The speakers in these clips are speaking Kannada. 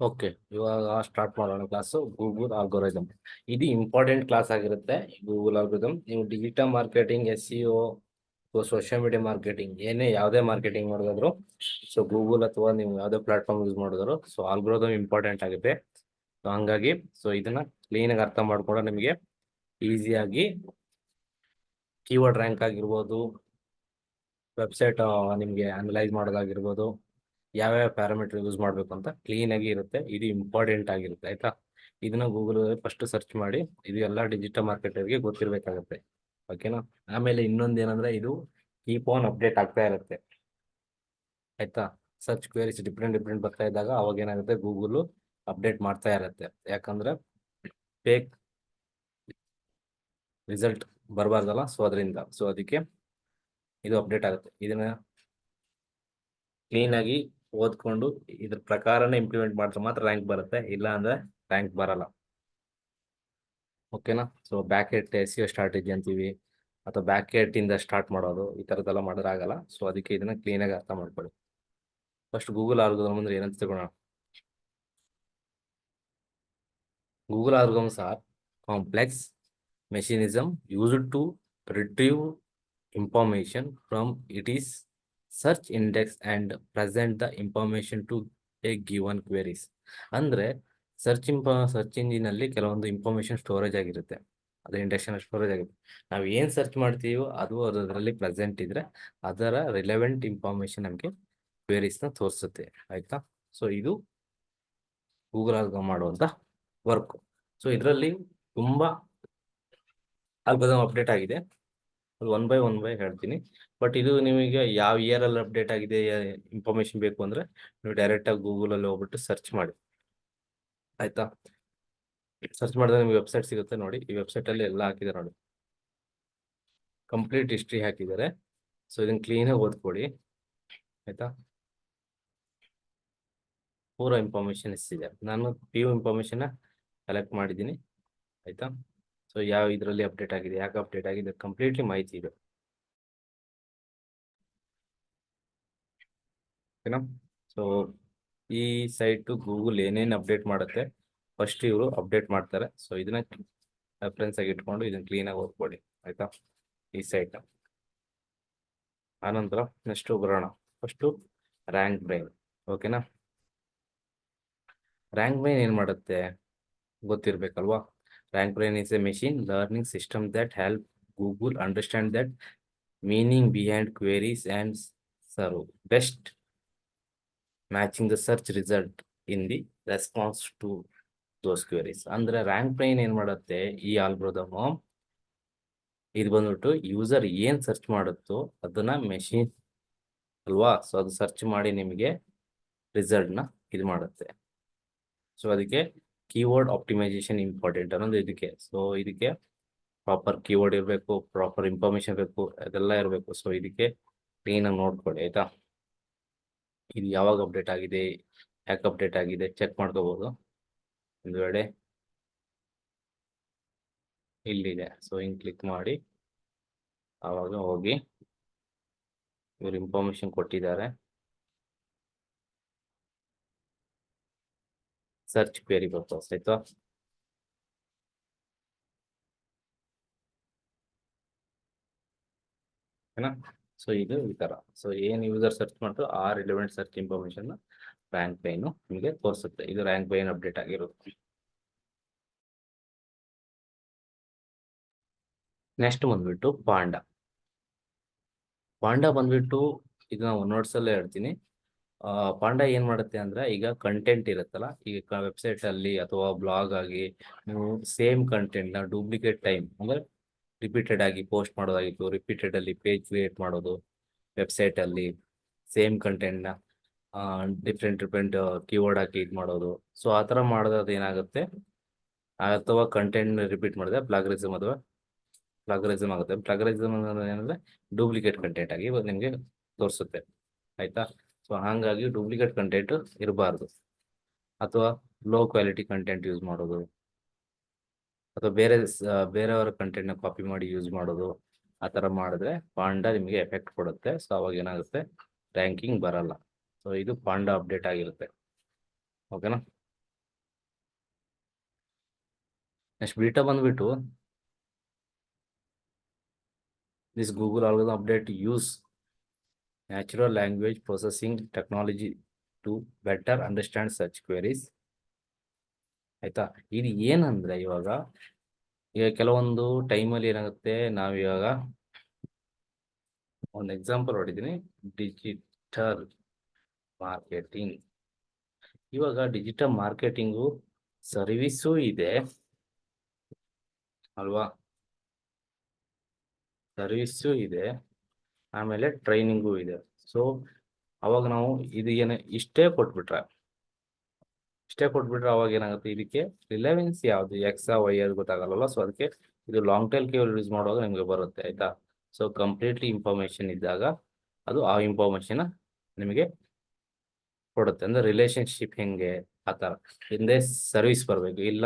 ಓಕೆ, ಇವಾಗ ಸ್ಟಾರ್ಟ್ ಮಾಡೋಣ ಕ್ಲಾಸು. ಗೂಗಲ್ ಆಲ್ಗೊರಿದಮ್ ಇದು ಇಂಪಾರ್ಟೆಂಟ್ ಕ್ಲಾಸ್ ಆಗಿರುತ್ತೆ. ಗೂಗಲ್ ಆಲ್ಗೊರಿದಮ್ ನೀವು digital marketing, SEO, social media marketing, ಯಾವುದೇ ಮಾರ್ಕೆಟಿಂಗ್ ಮಾಡಿದ್ರು, ಸೊ ಗೂಗಲ್ ಅಥವಾ ನೀವು ಯಾವುದೇ ಪ್ಲಾಟ್ಫಾರ್ಮ್ ಯೂಸ್ ಮಾಡಿದ್ರು, ಸೊ ಆಲ್ಗೊರಿದಮ್ ಇಂಪಾರ್ಟೆಂಟ್ ಆಗುತ್ತೆ. ಸೊ ಹಂಗಾಗಿ ಇದನ್ನ ಕ್ಲೀನಾಗಿ ಅರ್ಥ ಮಾಡ್ಕೊಂಡು ನಿಮಗೆ ಈಸಿಯಾಗಿ ಕೀವರ್ಡ್ ರ್ಯಾಂಕ್ ಆಗಿರ್ಬೋದು, ವೆಬ್ಸೈಟ್ ನಿಮಗೆ ಅನಲೈಸ್ ಮಾಡೋದಾಗಿರ್ಬೋದು, ಯಾವ್ಯಾವ ಪ್ಯಾರಾಮೀಟರ್ ಯೂಸ್ ಮಾಡಬೇಕು ಅಂತ ಕ್ಲೀನ್ ಆಗಿ ಇರುತ್ತೆ. ಇದು ಇಂಪಾರ್ಟೆಂಟ್ ಆಗಿರುತ್ತೆ, ಆಯ್ತಾ. ಇದನ್ನ ಗೂಗಲ್ ಫಸ್ಟ್ ಸರ್ಚ್ ಮಾಡಿ, ಇದು ಎಲ್ಲ ಡಿಜಿಟಲ್ ಮಾರ್ಕೆಟರ್ಗೆ ಗೊತ್ತಿರಬೇಕಾಗುತ್ತೆ, ಓಕೆನಾ. ಆಮೇಲೆ ಇನ್ನೊಂದು ಏನಂದ್ರೆ, ಇದು ಕೀಪ್ ಆನ್ ಅಪ್ಡೇಟ್ ಆಗ್ತಾ ಇರುತ್ತೆ, ಆಯ್ತಾ. ಸರ್ಚ್ ಕ್ವೇರೀಸ್ ಡಿಫ್ರೆಂಟ್ ಬರ್ತಾ ಇದ್ದಾಗ ಅವಾಗ ಏನಾಗುತ್ತೆ, ಗೂಗಲ್ ಅಪ್ಡೇಟ್ ಮಾಡ್ತಾ ಇರುತ್ತೆ. ಯಾಕಂದ್ರೆ ಫೇಕ್ ರಿಸಲ್ಟ್ ಬರಬಾರ್ದಲ್ಲ, ಸೊ ಅದರಿಂದ ಅದಕ್ಕೆ ಇದು ಅಪ್ಡೇಟ್ ಆಗುತ್ತೆ. ಇದನ್ನ ಕ್ಲೀನ್ ಆಗಿ ಓದ್ಕೊಂಡು ಇದ್ರ ಪ್ರಕಾರನೇ ಇಂಪ್ಲಿಮೆಂಟ್ ಮಾಡಿದ್ರೆ ಮಾತ್ರ ರ್ಯಾಂಕ್ ಬರುತ್ತೆ, ಇಲ್ಲ ಅಂದ್ರೆ ರ್ಯಾಂಕ್ ಬರಲ್ಲ, ಓಕೆನಾ. So back end SEO strategy ಅಂತೀವಿ, ಅಥವಾ ಬ್ಯಾಕ್ ಎಂಡ್ ಇಂದ ಸ್ಟಾರ್ಟ್ ಮಾಡೋದು, ಈ ಥರದ್ದೆಲ್ಲ ಮಾಡಿದ್ರೆ ಆಗಲ್ಲ. ಸೊ ಅದಕ್ಕೆ ಇದನ್ನ ಕ್ಲೀನಾಗಿ ಅರ್ಥ ಮಾಡ್ಕೊಳ್ಳಿ. ಫಸ್ಟ್ ಗೂಗಲ್ ಆಲ್ಗೊರಿದಮ್ ಅಂದ್ರೆ ಏನಂತ ತಗೋಣ. Google algorithms are complex mechanism used to retrieve information from its search index and present the information to a given queries. ಅಂದ್ರೆ ಸರ್ಚ್ ಇಂಜಿನ್ ಅಲ್ಲಿ ಕೆಲವೊಂದು ಇನ್ಫಾರ್ಮೇಶನ್ ಸ್ಟೋರೇಜ್ ಆಗಿರುತ್ತೆ, ಅದು ಇಂಡೆಕ್ಸ್ ಸ್ಟೋರೇಜ್ ಆಗಿರುತ್ತೆ. ನಾವು ಏನ್ ಸರ್ಚ್ ಮಾಡ್ತೀವೋ ಅದು ಅದರಲ್ಲಿ ಪ್ರೆಸೆಂಟ್ ಇದ್ರೆ ಅದರ ರಿಲೆವೆಂಟ್ ಇನ್ಫಾರ್ಮೇಶನ್ ನಮಗೆ ಕ್ವೇರೀಸ್ನ ತೋರಿಸುತ್ತೆ, ಆಯ್ತಾ. ಸೊ ಇದು ಗೂಗಲ್ ಆಲ್ಗೊರಿದಮ್ ಮಾಡುವಂತ ವರ್ಕ್. ಸೊ ಇದರಲ್ಲಿ ತುಂಬಾ ಆಲ್ಗೊರಿದಮ್ ಅಪ್ಡೇಟ್ ಆಗಿದೆ, ಅದು ಒನ್ ಬೈ ಹೇಳ್ತೀನಿ. ಬಟ್ ಇದು ನಿಮಗೆ ಯಾವ ಇಯರ್ ಅಲ್ಲಿ ಅಪ್ಡೇಟ್ ಆಗಿದೆ ಇನ್ಫಾರ್ಮೇಶನ್ ಬೇಕು ಅಂದ್ರೆ ನೀವು ಡೈರೆಕ್ಟ್ ಆಗಿ ಗೂಗಲ್ ಅಲ್ಲಿ ಹೋಗ್ಬಿಟ್ಟು ಸರ್ಚ್ ಮಾಡಿ, ಆಯ್ತಾ. ಸರ್ಚ್ ಮಾಡಿದ್ರೆ ನಿಮ್ಗೆ ವೆಬ್ಸೈಟ್ ಸಿಗುತ್ತೆ ನೋಡಿ. ಈ ವೆಬ್ಸೈಟ್ ಅಲ್ಲಿ ಎಲ್ಲ ಹಾಕಿದ್ದಾರೆ ನೋಡಿ, ಕಂಪ್ಲೀಟ್ ಹಿಸ್ಟ್ರಿ ಹಾಕಿದ್ದಾರೆ. ಸೊ ಇದನ್ನ ಕ್ಲೀನಾಗಿ ಓದ್ಕೊಡಿ, ಆಯ್ತಾ. ಪೂರ ಇನ್ಫಾರ್ಮೇಶನ್ ಇದೆ. ನಾನು ಇನ್ಫಾರ್ಮೇಶನ್ ಕಲೆಕ್ಟ್ ಮಾಡಿದ್ದೀನಿ, ಆಯ್ತಾ. ಸೊ ಯಾವ ಇದರಲ್ಲಿ ಅಪ್ಡೇಟ್ ಆಗಿದೆ, ಯಾಕೆ ಅಪ್ಡೇಟ್ ಆಗಿದೆ, ಕಂಪ್ಲೀಟ್ಲಿ ಮಾಹಿತಿ ಇದೆ, ಓಕೆನಾ. ಸೊ ಈ ಸೈಟ್ ಗೂಗಲ್ ಏನೇನು ಅಪ್ಡೇಟ್ ಮಾಡುತ್ತೆ ಫಸ್ಟ್ ಇವರು ಅಪ್ಡೇಟ್ ಮಾಡ್ತಾರೆ. ಸೊ ಇದನ್ನ ರೆಫರೆನ್ಸ್ ಆಗಿ ಇಟ್ಕೊಂಡು ಇದನ್ನ ಕ್ಲೀನಾಗಿ ಓದ್ಕೊಳ್ಳಿ, ಆಯ್ತಾ, ಈ ಸೈಟ್. ಆನಂತರ ನೆಕ್ಸ್ಟ್ ಬರೋಣ. ಫಸ್ಟು ರ್ಯಾಂಕ್ ಬ್ರೈನ್, ಓಕೆನಾ. ರ್ಯಾಂಕ್ ಬ್ರೈನ್ ಏನು ಮಾಡುತ್ತೆ ಗೊತ್ತಿರಬೇಕಲ್ವಾ. RankBrain is a machine learning system that help Google understand that meaning behind queries and serve best matching the search result in the response to those queries. ಅಂದ್ರೆ ರ್ಯಾಂಕ್ ಬ್ರೈನ್ ಏನ್ ಮಾಡುತ್ತೆ, ಈ ಆಲ್ಗೊರಿದಮ್ ಇದು ಬಂದ್ಬಿಟ್ಟು ಯೂಸರ್ ಏನ್ ಸರ್ಚ್ ಮಾಡುತ್ತೋ ಅದನ್ನ ಮೆಷಿನ್ ಅಲ್ವಾ, ಸೊ ಅದು ಸರ್ಚ್ ಮಾಡಿ ನಿಮಗೆ ರಿಸಲ್ಟ್ನ ಇದು ಮಾಡುತ್ತೆ. ಸೊ ಅದಕ್ಕೆ ಕೀವರ್ಡ್ ಆಪ್ಟಿಮೈಸೇಷನ್ ಇಂಪಾರ್ಟೆಂಟ್ ಅನ್ನೋದು ಇದಕ್ಕೆ. ಸೊ ಇದಕ್ಕೆ ಪ್ರಾಪರ್ ಕೀವರ್ಡ್ ಇರಬೇಕು, ಪ್ರಾಪರ್ ಇನ್ಫಾರ್ಮೇಶನ್ ಬೇಕು, ಅದೆಲ್ಲ ಇರಬೇಕು. ಸೊ ಇದಕ್ಕೆ ಕ್ಲೀನಾಗಿ ನೋಡ್ಕೊಳ್ಳಿ, ಆಯ್ತಾ. ಇದು ಯಾವಾಗ ಅಪ್ಡೇಟ್ ಆಗಿದೆ, ಯಾಕೆ ಅಪ್ಡೇಟ್ ಆಗಿದೆ ಚೆಕ್ ಮಾಡ್ಕೋಬಹುದು. ಒಂದು ವೇಳೆ ಇಲ್ಲಿದೆ, ಸೊ ಹಿಂಗೆ ಕ್ಲಿಕ್ ಮಾಡಿ ಆವಾಗ ಹೋಗಿ ಇವ್ರು ಇನ್ಫಾರ್ಮೇಶನ್ ಕೊಟ್ಟಿದ್ದಾರೆ, ಸರ್ಚ್ ಕ್ವೇರಿ ಪರ್ಪಸ್, ಆಯ್ತಾ. ಓಕೆನಾ. ಸೊ ಇದು ಈ ತರ. ಸೊ ಏನ್ ಯೂಸರ್ ಸರ್ಚ್ ಮಾಡ್ತಾರೆ ಆ relevant search information rank brain ನಿಮಗೆ ತೋರಿಸುತ್ತೆ. ಇದು ರ್ಯಾಂಕ್ ಬ್ರೈನ್ ಅಪ್ಡೇಟ್ ಆಗಿರುತ್ತೆ. ನೆಕ್ಸ್ಟ್ ಬಂದ್ಬಿಟ್ಟು ಪಾಂಡಾ. ಪಾಂಡಾ ಬಂದ್ಬಿಟ್ಟು ಇದು ನಾವು ನೋಟ್ಸ್ ಅಲ್ಲೇ ಹೇಳ್ತೀನಿ. ಪಾಂಡಾ ಏನ್ ಮಾಡುತ್ತೆ ಅಂದ್ರೆ, ಈಗ ಕಂಟೆಂಟ್ ಇರುತ್ತಲ್ಲ, ಈಗ ವೆಬ್ಸೈಟ್ ಅಲ್ಲಿ ಅಥವಾ ಬ್ಲಾಗ್ ಆಗಿ ನೀವು ಸೇಮ್ ಕಂಟೆಂಟ್ ನ ಡೂಪ್ಲಿಕೇಟ್ ಟೈಮ್ ಅಂದ್ರೆ ರಿಪೀಟೆಡ್ ಆಗಿ ಪೋಸ್ಟ್ ಮಾಡೋದಾಗಿತ್ತು, ರಿಪೀಟೆಡ್ ಅಲ್ಲಿ ಪೇಜ್ ಕ್ರಿಯೇಟ್ ಮಾಡೋದು, ವೆಬ್ಸೈಟ್ ಅಲ್ಲಿ ಸೇಮ್ ಕಂಟೆಂಟ್ ನ ಡಿಫ್ರೆಂಟ್ ಕೀವರ್ಡ್ ಹಾಕಿ ಇದು ಮಾಡೋದು. ಸೊ ಆ ಥರ ಮಾಡೋದು ಏನಾಗುತ್ತೆ, ಅಥವಾ ಕಂಟೆಂಟ್ ರಿಪೀಟ್ ಮಾಡಿದ್ರೆ ಪ್ಲಾಗರಿಸಮ್ ಅಥವಾ ಪ್ಲಾಗರಿಸಮ್ ಆಗುತ್ತೆ. ಪ್ಲಾಗರಿಸಮ್ ಏನಂದ್ರೆ ಡೂಪ್ಲಿಕೇಟ್ ಕಂಟೆಂಟ್ ಆಗಿ ನಿಮಗೆ ತೋರಿಸುತ್ತೆ, ಆಯ್ತಾ. ಸೊ ಹಾಗಾಗಿ ಡೂಪ್ಲಿಕೇಟ್ ಕಂಟೆಂಟ್ ಇರಬಾರ್ದು, ಅಥವಾ ಲೋ ಕ್ವಾಲಿಟಿ ಕಂಟೆಂಟ್ ಯೂಸ್ ಮಾಡೋದು, ಅಥವಾ ಬೇರೆಯವರ ಕಂಟೆಂಟ್ನ ಕಾಪಿ ಮಾಡಿ ಯೂಸ್ ಮಾಡೋದು, ಆ ಥರ ಮಾಡಿದ್ರೆ ಪಾಂಡಾ ನಿಮಗೆ ಎಫೆಕ್ಟ್ ಕೊಡುತ್ತೆ. ಸೊ ಅವಾಗ ಏನಾಗುತ್ತೆ, ರ್ಯಾಂಕಿಂಗ್ ಬರಲ್ಲ. ಸೊ ಇದು ಪಾಂಡಾ ಅಪ್ಡೇಟ್ ಆಗಿರುತ್ತೆ, ಓಕೆನಾ. ನೆಕ್ಸ್ಟ್ ಬೀಟಾ ಬಂದ್ಬಿಟ್ಟು this Google algorithm update use natural language processing technology to better understand search queries. ಆಯ್ತಾ, ಇದು ಏನಂದ್ರೆ ಈಗ ಕೆಲವೊಂದು ಟೈಮಲ್ಲಿ ಏನಾಗುತ್ತೆ, ನಾವಿವಾಗ ಒಂದು ಎಕ್ಸಾಂಪಲ್ ಹೊಡಿತೀನಿ. Digital marketing. ಇವಾಗ ಡಿಜಿಟಲ್ ಮಾರ್ಕೆಟಿಂಗು ಸರ್ವಿಸು ಇದೆ ಅಲ್ವಾ, ಸರ್ವಿಸು ಇದೆ, ಆಮೇಲೆ ಟ್ರೈನಿಂಗು ಇದೆ. ಸೊ ಅವಾಗ ನಾವು ಇದು ಇಷ್ಟೇ ಕೊಟ್ಬಿಟ್ರೆ ಅವಾಗ ಏನಾಗುತ್ತೆ, ಇದಕ್ಕೆ ರಿಲೆವೆನ್ಸ್ ಯಾವುದು ಎಕ್ಸ್ ವೈ ಅದು ಗೊತ್ತಾಗಲ್ಲ. ಸೊ ಅದಕ್ಕೆ ಇದು ಲಾಂಗ್ ಟೈಲ್ ಕೇವಲ್ ಯೂಸ್ ಮಾಡುವಾಗ ನಿಮಗೆ ಬರುತ್ತೆ. ಆಯ್ತಾ, ಸೊ ಕಂಪ್ಲೀಟ್ಲಿ ಇನ್ಫಾರ್ಮೇಶನ್ ಇದ್ದಾಗ ಅದು ಆ ಇನ್ಫಾರ್ಮೇಶನ್ ನಿಮಗೆ ಕೊಡುತ್ತೆ. ಅಂದ್ರೆ ರಿಲೇಶನ್ಶಿಪ್ ಹೆಂಗೆ ಆ ಥರ ಹಿಂದೆ ಸರ್ವಿಸ್ ಬರಬೇಕು, ಇಲ್ಲ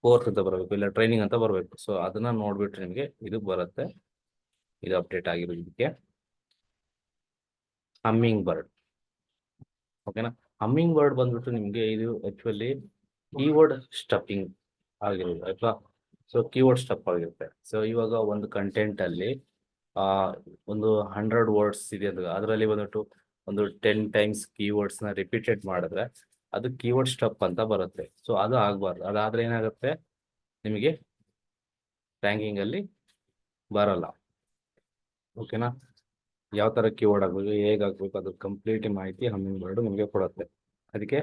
ಕೋರ್ಸ್ ಅಂತ ಬರಬೇಕು, ಇಲ್ಲ ಟ್ರೈನಿಂಗ್ ಅಂತ ಬರಬೇಕು. ಸೊ ಅದನ್ನ ನೋಡ್ಬಿಟ್ರೆ ನಿಮಗೆ ಇದು ಬರುತ್ತೆ. ಇದು ಅಪ್ಡೇಟ್ ಆಗಿರೋದು ಇದಕ್ಕೆ ಹಮ್ಮಿಂಗ್ ಬರ್ಡ್. ಓಕೆನಾ, ಹಮ್ಮಿಂಗ್ ಬರ್ಡ್ ಬಂದ್ಬಿಟ್ಟು ನಿಮಗೆ ಇದು ಆಕ್ಚುಲಿ ಕೀವರ್ಡ್ ಸ್ಟಫಿಂಗ್ ಆಗಿರೋದು ಆಯ್ತಾ. ಸೊ ಕೀವರ್ಡ್ ಸ್ಟಫ್ ಆಗಿರುತ್ತೆ. ಸೊ ಇವಾಗ ಒಂದು ಕಂಟೆಂಟ್ ಅಲ್ಲಿ ಒಂದು 100 ವರ್ಡ್ಸ್ ಇದೆ ಅಂದ್ರೆ ಅದರಲ್ಲಿ ಬಂದ್ಬಿಟ್ಟು ಒಂದು 10 ಟೈಮ್ಸ್ ಕೀವರ್ಡ್ಸ್ ನ ರಿಪೀಟೆಡ್ ಮಾಡಿದ್ರೆ ಅದು ಕೀವರ್ಡ್ ಸ್ಟಫ್ ಅಂತ ಬರುತ್ತೆ. ಸೊ ಅದು ಆಗ್ಬಾರ್ದು. ಅದಾದ್ರೆ ಏನಾಗುತ್ತೆ, ನಿಮಗೆ ರ್ಯಾಂಕಿಂಗ್ ಅಲ್ಲಿ ಬರಲ್ಲ. ಓಕೆನಾ, ಯಾವ ತರ ಕೀವರ್ಡ್ ಆಗ್ಬೇಕು, ಹೇಗಾಗ್ಬೇಕು, ಅದು ಕಂಪ್ಲೀಟ್ ಮಾಹಿತಿ ಹಮ್ಮಿಂಗ್ ಬರ್ಡ್ ನಿಮಗೆ ಕೊಡುತ್ತೆ. ಅದಕ್ಕೆ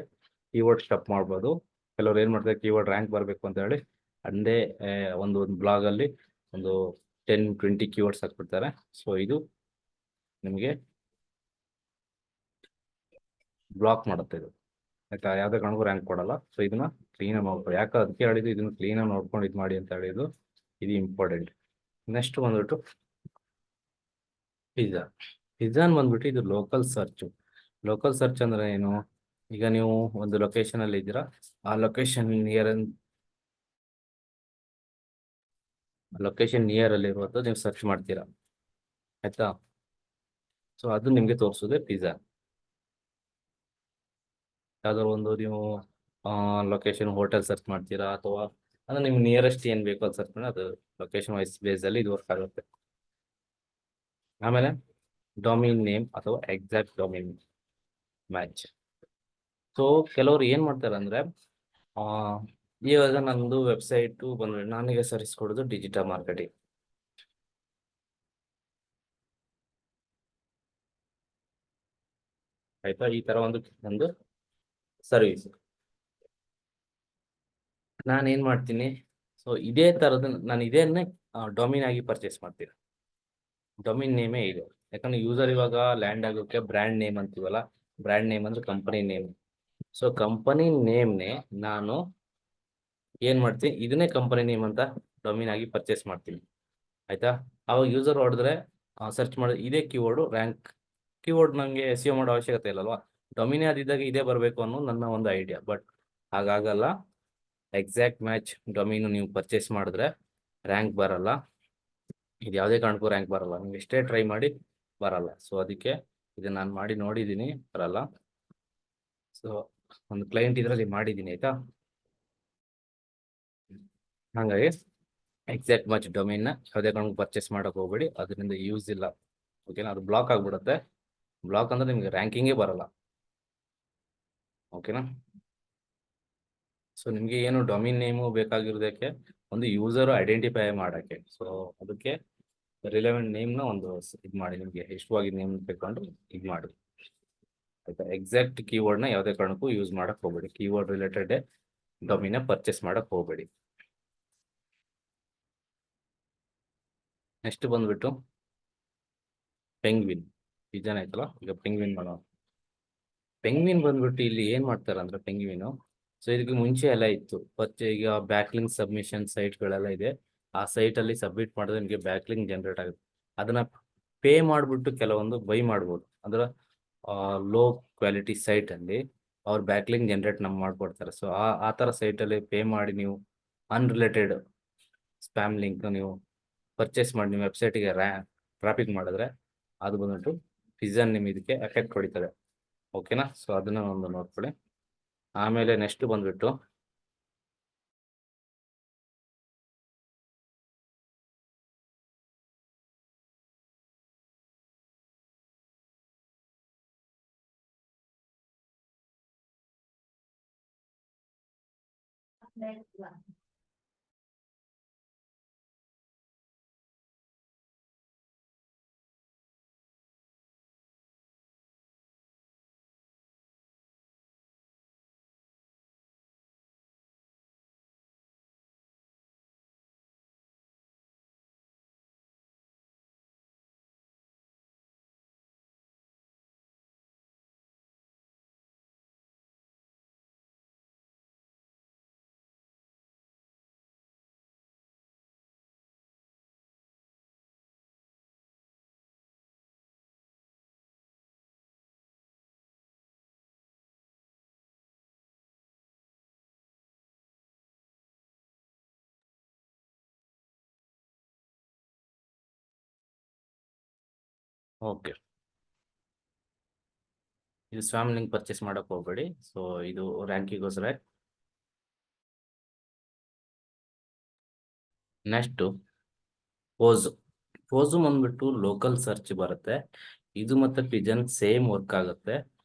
ಕೀವರ್ಡ್ ಸ್ಟಫ್ ಮಾಡ್ಬೋದು. ಕೆಲವ್ರು ಏನ್ ಮಾಡ್ತಾರೆ, ಕೀವರ್ಡ್ ರ್ಯಾಂಕ್ ಬರಬೇಕು ಅಂತ ಹೇಳಿ ಅಂದೇ ಒಂದು ಬ್ಲಾಗ್ ಅಲ್ಲಿ ಒಂದು 10-20 ಕೀವರ್ಡ್ಸ್ ಹಾಕ್ಬಿಡ್ತಾರೆ. ಸೊ ಇದು ನಿಮಗೆ ಬ್ಲಾಕ್ ಮಾಡುತ್ತೆ ಇದು. ಆಯ್ತಾ, ಯಾವ್ದೇ ಕಾರಣಕ್ಕೂ ರ್ಯಾಂಕ್ ಕೊಡಲ್ಲ. ಸೊ ಇದನ್ನ ಕ್ಲೀನಾಗಿ ನೋಡ್ಕೊಳ್ಳಿ. ಯಾಕೆ ಅದಕ್ಕೆ ಹೇಳಿದ್ದು, ಇದನ್ನ ಕ್ಲೀನಾಗಿ ನೋಡ್ಕೊಂಡು ಇದು ಮಾಡಿ ಅಂತ ಹೇಳಿದ್ದು, ಇದು ಇಂಪಾರ್ಟೆಂಟ್. ನೆಕ್ಸ್ಟ್ ಬಂದ್ಬಿಟ್ಟು ಪಿಜ್ಜಾನ್ ಬಂದ್ಬಿಟ್ಟು ಇದು ಲೋಕಲ್ ಸರ್ಚ್. ಲೋಕಲ್ ಸರ್ಚ್ ಅಂದ್ರೆ ಏನು, ಈಗ ನೀವು ಒಂದು ಲೊಕೇಶನ್ ಅಲ್ಲಿ ಇದ್ದೀರಾ, ಆ ಲೊಕೇಶನ್ ನಿಯರ್ ಅಲ್ಲಿ ಇರುವಂತ ನೀವು ಸರ್ಚ್ ಮಾಡ್ತೀರಾ. ಆಯ್ತಾ, ಸೊ ಅದು ನಿಮ್ಗೆ ತೋರಿಸೋದೇ ಪಿಜ್ಜಾ. ಯಾವ್ದಾದ್ರು ಒಂದು ನೀವು ಲೊಕೇಶನ್ ಹೋಟೆಲ್ ಸರ್ಚ್ ಮಾಡ್ತೀರಾ, ಅಥವಾ ಅಂದ್ರೆ ನಿಮ್ಗೆ ನಿಯರೆಸ್ಟ್ ಏನ್ ಬೇಕು ಅದು ಸರ್ಚ್ ಮಾಡಿ, ಅದು ಲೊಕೇಶನ್ ವೈಸ್ ಬೇಸ್ ಅಲ್ಲಿ ಇದು ವರ್ಕ್ ಆಗುತ್ತೆ. ಆಮೇಲೆ ಡೊಮೈನ್ ನೇಮ್ ಅಥವಾ ಎಕ್ಸಾಕ್ಟ್ ಡೊಮೈನ್ ಮ್ಯಾಚ್. ಸೊ ಕೆಲವರು ಏನ್ ಮಾಡ್ತಾರೆ ಅಂದ್ರೆ, ಇವಾಗ ನಂದು ವೆಬ್ಸೈಟ್ ಬಂದ್ರೆ ನಾನೀಗ ಸರ್ಚ್ ಕೊಡೋದು ಡಿಜಿಟಲ್ ಮಾರ್ಕೆಟಿಂಗ್. ಆಯ್ತಾ, ಈ ತರ ಒಂದು ಸರ್ವಿಸ್ ನಾನು ಏನ್ ಮಾಡ್ತೀನಿ. ಸೊ ಇದೇ ತರದ ನಾನು ಇದನ್ನೇ ಡೊಮಿನ್ ಆಗಿ ಪರ್ಚೇಸ್ ಮಾಡ್ತೀನಿ. ಡೊಮಿನ್ ನೇಮೇ ಇದೆ. ಯಾಕಂದ್ರೆ ಯೂಸರ್ ಇವಾಗ ಲ್ಯಾಂಡ್ ಆಗೋಕೆ ಬ್ರ್ಯಾಂಡ್ ನೇಮ್ ಅಂತೀವಲ್ಲ, ಬ್ರ್ಯಾಂಡ್ ನೇಮ್ ಅಂದ್ರೆ ಕಂಪನಿ ನೇಮ್. ಸೊ ಕಂಪನಿ ನೇಮ್ನೇ ನಾನು ಏನ್ ಮಾಡ್ತೀನಿ, ಇದನ್ನೇ ಕಂಪನಿ ನೇಮ್ ಅಂತ ಡೊಮಿನ್ ಆಗಿ ಪರ್ಚೇಸ್ ಮಾಡ್ತೀನಿ. ಆಯ್ತಾ, ಅವಾಗ ಯೂಸರ್ ಹೊಡೆದ್ರೆ ಸರ್ಚ್ ಮಾಡಿದ್ರೆ ಇದೇ ಕೀವರ್ಡ್ ರ್ಯಾಂಕ್. ಕೀವರ್ಡ್ ನಂಗೆ SEO ಮಾಡೋ ಅವಶ್ಯಕತೆ ಇಲ್ಲಲ್ವಾ, ಡೊಮಿನೇ ಅದಿದ್ದಾಗ ಇದೇ ಬರಬೇಕು ಅನ್ನೋ ನನ್ನ ಒಂದು ಐಡಿಯಾ. ಬಟ್ ಹಾಗಾಗಲ್ಲ. ಎಕ್ಸಾಕ್ಟ್ ಮ್ಯಾಚ್ ಡೊಮಿನ್ ನೀವು ಪರ್ಚೇಸ್ ಮಾಡಿದ್ರೆ ರ್ಯಾಂಕ್ ಬರಲ್ಲ. ಇದು ಯಾವುದೇ ಕಾರಣಕ್ಕೂ ರ್ಯಾಂಕ್ ಬರಲ್ಲ, ನೀವು ಎಷ್ಟೇ ಟ್ರೈ ಮಾಡಿ ಬರಲ್ಲ. ಸೊ ಅದಕ್ಕೆ ಇದನ್ನ ನಾನು ಮಾಡಿ ನೋಡಿದ್ದೀನಿ, ಬರಲ್ಲ. ಸೊ ಒಂದು ಕ್ಲೈಂಟ್ ಇದರಲ್ಲಿ ಮಾಡಿದ್ದೀನಿ. ಆಯ್ತಾ, ಹಾಗಾಗಿ ಎಕ್ಸಾಕ್ಟ್ ಮ್ಯಾಚ್ ಡೊಮೈನ್ ನ ಯಾವುದೇ ಕಾರಣಕ್ಕೂ ಪರ್ಚೇಸ್ ಮಾಡಕ್ ಹೋಗ್ಬೇಡಿ, ಅದರಿಂದ ಯೂಸ್ ಇಲ್ಲ. ಓಕೆನಾ, ಅದು ಬ್ಲಾಕ್ ಆಗ್ಬಿಡುತ್ತೆ. ಬ್ಲಾಕ್ ಅಂದ್ರೆ ನಿಮ್ಗೆ ರ್ಯಾಂಕಿಂಗೇ ಬರಲ್ಲ. ಓಕೆನಾ, ಸೊ ನಿಮ್ಗೆ ಏನು ಡೊಮಿನ್ ನೇಮು ಬೇಕಾಗಿರೋದಕ್ಕೆ ಒಂದು ಯೂಸರ್ ಐಡೆಂಟಿಫೈ ಮಾಡಕ್ಕೆ. ಸೊ ಅದಕ್ಕೆ ರಿಲೆವೆಂಟ್ ನೇಮ್ನ ಒಂದು ಇದು ಮಾಡಿ, ನಿಮ್ಗೆ ಇಷ್ಟವಾಗಿ ನೇಮ್ ಬೇಕೊಂಡು ಇದು ಮಾಡಿ. ಆಯ್ತಾ, ಎಕ್ಸಾಕ್ಟ್ ಕೀವರ್ಡ್ನ ಯಾವುದೇ ಕಾರಣಕ್ಕೂ ಯೂಸ್ ಮಾಡಕ್ ಹೋಗ್ಬೇಡಿ. ಕೀವರ್ಡ್ ರಿಲೇಟೆಡ್ ಡೊಮಿನ ಪರ್ಚೇಸ್ ಮಾಡಕ್ ಹೋಗ್ಬೇಡಿ. ನೆಕ್ಸ್ಟ್ ಬಂದ್ಬಿಟ್ಟು ಪೆಂಗ್ವಿನ್. ಪಿಜನ್ ಆಯ್ತಲ್ಲ, ಈಗ ಪೆಂಗ್ವಿನ್ ಮಾಡೋಣ. ಪೆಂಗ್ವಿನ್ ಬಂದ್ಬಿಟ್ಟು ಇಲ್ಲಿ ಏನ್ ಮಾಡ್ತಾರೆ ಅಂದ್ರೆ, ಪೆಂಗ್ವಿನ್ ಸೊ ಇದಕ್ಕೆ ಮುಂಚೆ ಎಲ್ಲ ಇತ್ತು, ಬಟ್ ಈಗ ಬ್ಯಾಕ್ಲಿಂಗ್ ಸಬ್ಮಿಷನ್ ಸೈಟ್ಗಳೆಲ್ಲ ಇದೆ. ಆ ಸೈಟ್ ಅಲ್ಲಿ ಸಬ್ಮಿಟ್ ಮಾಡಿದ್ರೆ ನಿಮಗೆ ಬ್ಯಾಕ್ಲಿಂಗ್ ಜನರೇಟ್ ಆಗುತ್ತೆ. ಅದನ್ನ ಪೇ ಮಾಡ್ಬಿಟ್ಟು ಕೆಲವೊಂದು ಬೈ ಮಾಡ್ಬೋದು. ಅಂದ್ರೆ ಲೋ ಕ್ವಾಲಿಟಿ ಸೈಟ್ ಅಲ್ಲಿ ಅವ್ರು ಬ್ಯಾಕ್ಲಿಂಗ್ ಜನರೇಟ್ ಮಾಡ್ಕೊಡ್ತಾರೆ. ಸೊ ಆ ತರ ಸೈಟ್ ಅಲ್ಲಿ ಪೇ ಮಾಡಿ ನೀವು ಅನ್ರಿಲೇಟೆಡ್ ಸ್ಪ್ಯಾಮ್ ಲಿಂಕ್ ನೀವು ಪರ್ಚೇಸ್ ಮಾಡಿ ನಿಮ್ಮ ವೆಬ್ಸೈಟ್ಗೆ ಟ್ರಾಫಿಕ್ ಮಾಡಿದ್ರೆ ಅದು ಬಂದ್ಬಿಟ್ಟು ಪಿಜನ್ ನಿಮ್ ಇದಕ್ಕೆ ಎಫೆಕ್ಟ್ ಹೊಡಿತದೆ. ಓಕೆನಾ, ಸೊ ಅದನ್ನ ಒಂದು ನೋಡ್ಕೊಳ್ಳಿ. ಆಮೇಲೆ ನೆಕ್ಸ್ಟ್ ಬಂದ್ಬಿಟ್ಟು ಓಕೆ, ಇದು ಸ್ವಾಮ್ ಲಿಂಕ್ ಪರ್ಚೇಸ್ ಮಾಡಕ್ ಹೋಗ್ಬೇಡಿ. ಸೊ ಇದು ರ್ಯಾಂಕಿಗೋಸ್ಕರ. ನೆಕ್ಸ್ಟ್ ಪೋಸು ಬಂದ್ಬಿಟ್ಟು ಲೋಕಲ್ ಸರ್ಚ್ ಬರುತ್ತೆ. ಇದು ಮತ್ತೆ ಪಿಜನ್ ಸೇಮ್ ವರ್ಕ್ ಆಗುತ್ತೆ,